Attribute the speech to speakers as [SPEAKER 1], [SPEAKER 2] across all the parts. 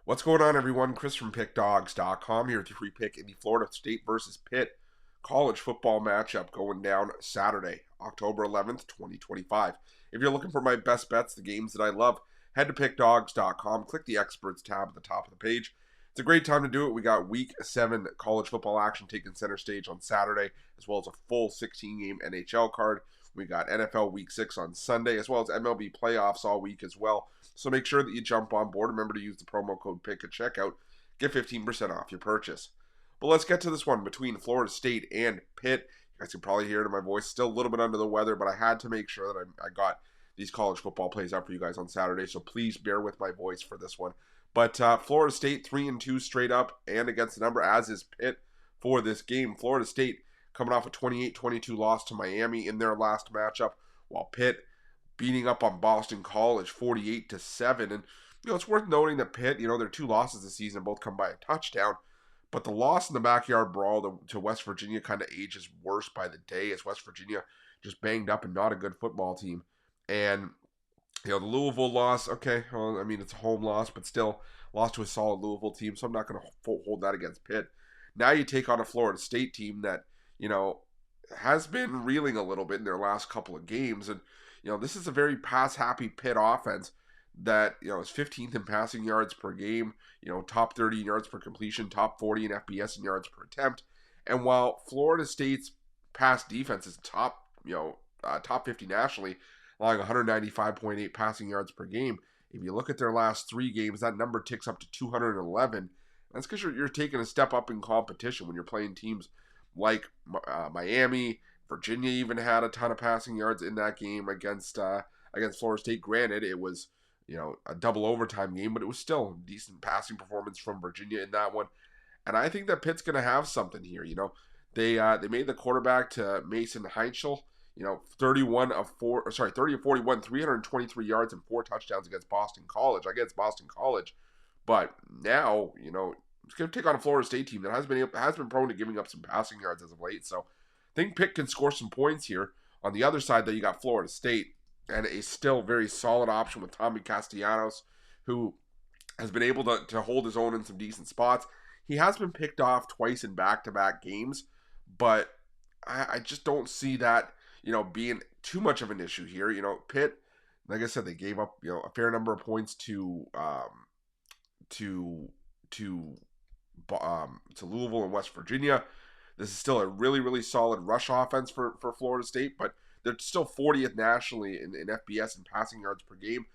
[SPEAKER 1] What's going on, everyone? Chris from Pickdawgz.com here with your free pick in the Florida State versus Pitt college football matchup going down Saturday, October 11th, 2025. If you're looking for my best bets, the games that I love, head to Pickdawgz.com, click the Experts tab at the top of the page. It's a great time to do it. We got Week 7 college football action taking center stage on Saturday, as well as a full 16-game NHL card. We got NFL Week 6 on Sunday, as well as MLB playoffs all week as well. So make sure that you jump on board. Remember to use the promo code PICK at checkout. Get 15% off your purchase. But let's get to this one between Florida State and Pitt. You guys can probably hear it in my voice. Still a little bit under the weather, but I had to make sure that I got these college football plays up for you guys on Saturday. So please bear with my voice for this one. But Florida State 3-2 straight up and against the number, as is Pitt for this game. Florida State coming off a 28-22 loss to Miami in their last matchup, while Pitt beating up on Boston College 48-7. And it's worth noting that Pitt, their two losses this season both come by a touchdown. But the loss in the backyard brawl to West Virginia kind of ages worse by the day, as West Virginia just banged up and not a good football team. And the Louisville loss, okay, well, I mean, it's a home loss, but still lost to a solid Louisville team, so I'm not going to hold that against Pitt. Now you take on a Florida State team that, has been reeling a little bit in their last couple of games. And, this is a very pass-happy Pitt offense that, is 15th in passing yards per game, top 30 in yards per completion, top 40 in FBS in yards per attempt. And while Florida State's pass defense is top 50 nationally, allowing 195.8 passing yards per game, if you look at their last three games, that number ticks up to 211. That's because you're taking a step up in competition when you're playing teams like Miami. Virginia even had a ton of passing yards in that game against Florida State. Granted, it was a double overtime game, but it was still a decent passing performance from Virginia in that one. And I think that Pitt's going to have something here. They made the quarterback to Mason Heinschel, 30 of 41, 323 yards and 4 touchdowns against Boston College. But now, it's going to take on a Florida State team that has been prone to giving up some passing yards as of late. So I think Pitt can score some points here. On the other side, though, you got Florida State and a still very solid option with Tommy Castellanos, who has been able to hold his own in some decent spots. He has been picked off twice in back-to-back games, but I just don't see that, being too much of an issue here. Pitt, like I said, they gave up, a fair number of points to Louisville and West Virginia. This is still a really, really solid rush offense for Florida State, but they're still 40th nationally in FBS and passing yards per game,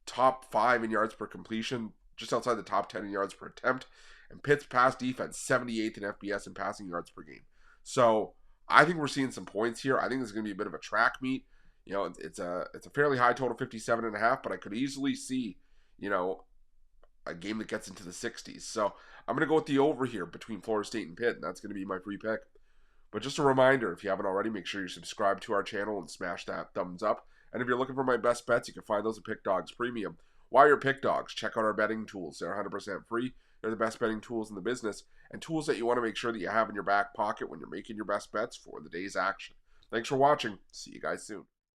[SPEAKER 1] top 5 in yards per completion, just outside the top 10 in yards per attempt. And Pitt's pass defense, 78th in FBS and passing yards per game. So I think we're seeing some points here. I think this is going to be a bit of a track meet. It's a fairly high total, 57.5, but I could easily see, a game that gets into the 60s. So I'm going to go with the over here between Florida State and Pitt, and that's going to be my free pick. But just a reminder, if you haven't already, make sure you subscribe to our channel and smash that thumbs up. And if you're looking for my best bets, you can find those at Pickdawgz Premium. While you're Pickdawgz, check out our betting tools. They're 100% free. They're the best betting tools in the business, and tools that you want to make sure that you have in your back pocket when you're making your best bets for the day's action. Thanks for watching. See you guys soon.